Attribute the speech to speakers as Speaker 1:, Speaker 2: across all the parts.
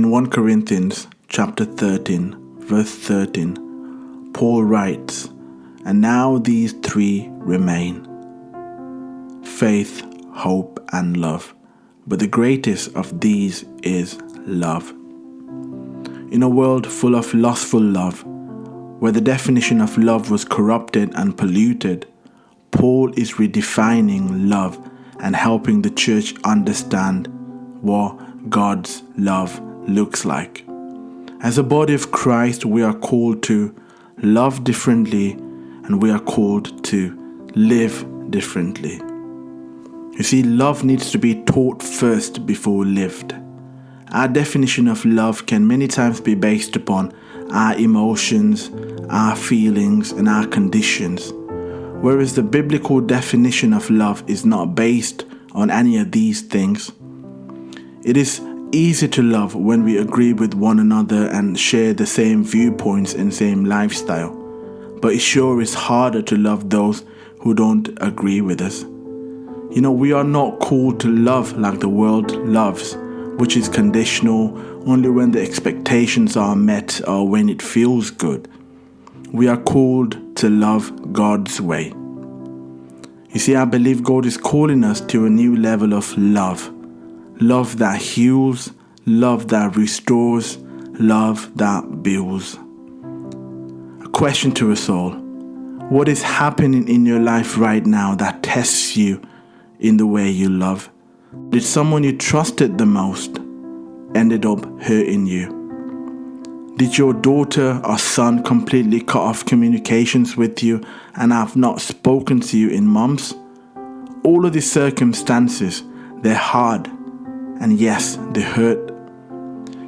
Speaker 1: In 1 Corinthians chapter 13, verse 13, Paul writes, "And now these three remain: faith, hope, and love. But the greatest of these is love." In a world full of lustful love, where the definition of love was corrupted and polluted, Paul is redefining love and helping the church understand what God's love looks like. As a body of Christ, we are called to love differently, and we are called to live differently. You see, love needs to be taught first before lived. Our definition of love can many times be based upon our emotions, our feelings, and our conditions, whereas the biblical definition of love is not based on any of these things. It is easy to love when we agree with one another and share the same viewpoints and same lifestyle, but it sure is harder to love those who don't agree with us. You know, we are not called to love like the world loves, which is conditional only when the expectations are met or when it feels good. We are called to love God's way. You see, I believe God is calling us to a new level of love. Love that heals, love that restores, love that builds. A question to us all: what is happening in your life right now that tests you in the way you love? Did someone you trusted the most ended up hurting you? Did your daughter or son completely cut off communications with you and have not spoken to you in months? All of these circumstances, they're hard, and yes, they hurt.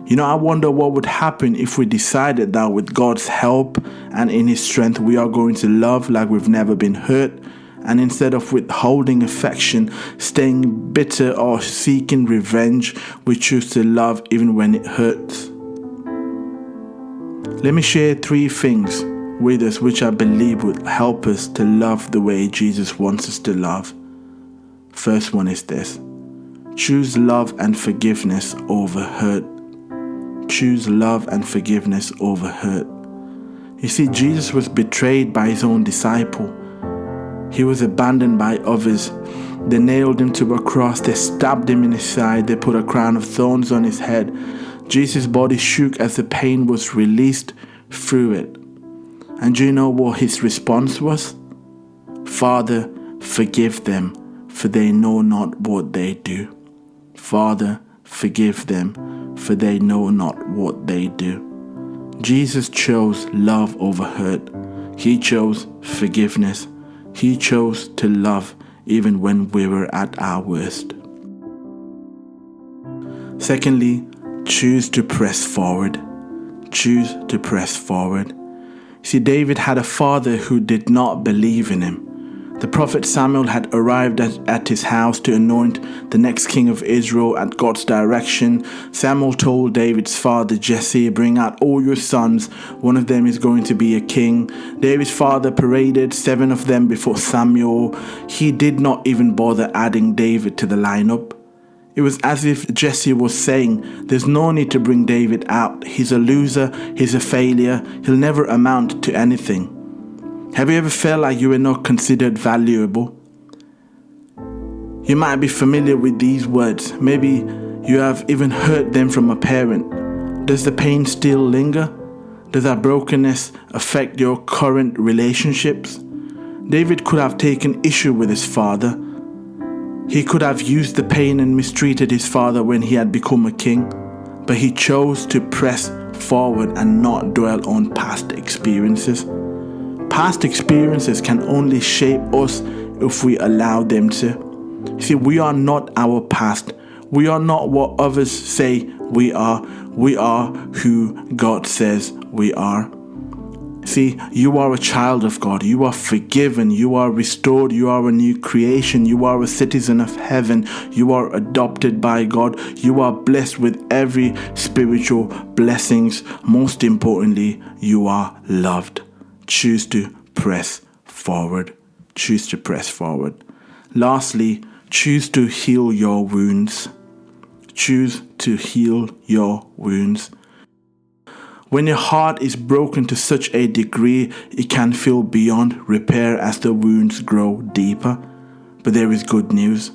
Speaker 1: You know, I wonder what would happen if we decided that with God's help and in His strength, we are going to love like we've never been hurt, and instead of withholding affection, staying bitter, or seeking revenge, we choose to love even when it hurts. Let me share 3 things with us which I believe would help us to love the way Jesus wants us to love. First one is this: choose love and forgiveness over hurt. Choose love and forgiveness over hurt. You see, Jesus was betrayed by His own disciple. He was abandoned by others. They nailed Him to a cross. They stabbed Him in His side. They put a crown of thorns on His head. Jesus' body shook as the pain was released through it. And do you know what His response was? "Father, forgive them, for they know not what they do." Father, forgive them, for they know not what they do. Jesus chose love over hurt. He chose forgiveness. He chose to love even when we were at our worst. Secondly, choose to press forward. Choose to press forward. See, David had a father who did not believe in him. The prophet Samuel had arrived at his house to anoint the next king of Israel at God's direction. Samuel told David's father Jesse, "Bring out all your sons. One of them is going to be a king." David's father paraded 7 of them before Samuel. He did not even bother adding David to the lineup. It was as if Jesse was saying, "There's no need to bring David out. He's a loser. He's a failure. He'll never amount to anything." Have you ever felt like you were not considered valuable? You might be familiar with these words. Maybe you have even heard them from a parent. Does the pain still linger? Does that brokenness affect your current relationships? David could have taken issue with his father. He could have used the pain and mistreated his father when he had become a king, but he chose to press forward and not dwell on past experiences. Past experiences can only shape us if we allow them to. See, we are not our past. We are not what others say we are. We are who God says we are. See, you are a child of God. You are forgiven. You are restored. You are a new creation. You are a citizen of heaven. You are adopted by God. You are blessed with every spiritual blessings. Most importantly, you are loved. Choose to press forward. Choose to press forward. Lastly, choose to heal your wounds. choose to heal your wounds. When your heart is broken to such a degree, it can feel beyond repair as the wounds grow deeper. But there is good news.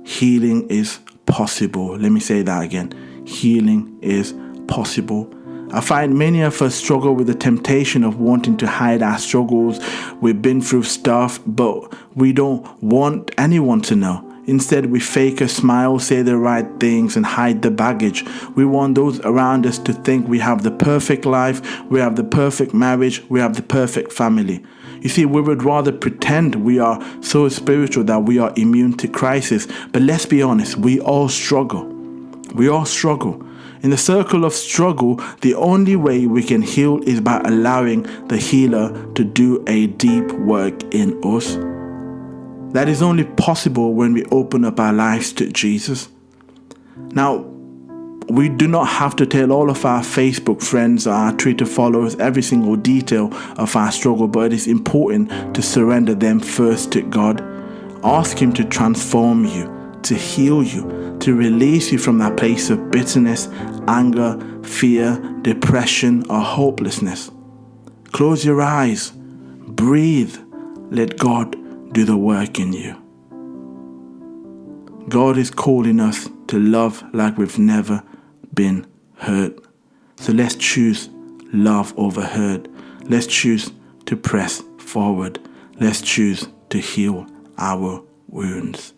Speaker 1: Healing is possible. Let me say that again. Healing is possible. I find many of us struggle with the temptation of wanting to hide our struggles. We've been through stuff, but we don't want anyone to know. Instead, we fake a smile, say the right things, and hide the baggage. We want those around us to think we have the perfect life, we have the perfect marriage, we have the perfect family. You see, we would rather pretend we are so spiritual that we are immune to crisis. But let's be honest, we all struggle. We all struggle. In the circle of struggle, the only way we can heal is by allowing the healer to do a deep work in us. That is only possible when we open up our lives to Jesus. Now, we do not have to tell all of our Facebook friends or our Twitter followers every single detail of our struggle, but it is important to surrender them first to God. Ask Him to transform you, to heal you, to release you from that place of bitterness, anger, fear, depression, or hopelessness. Close your eyes, breathe, let God do the work in you. God is calling us to love like we've never been hurt. So let's choose love over hurt. Let's choose to press forward. Let's choose to heal our wounds.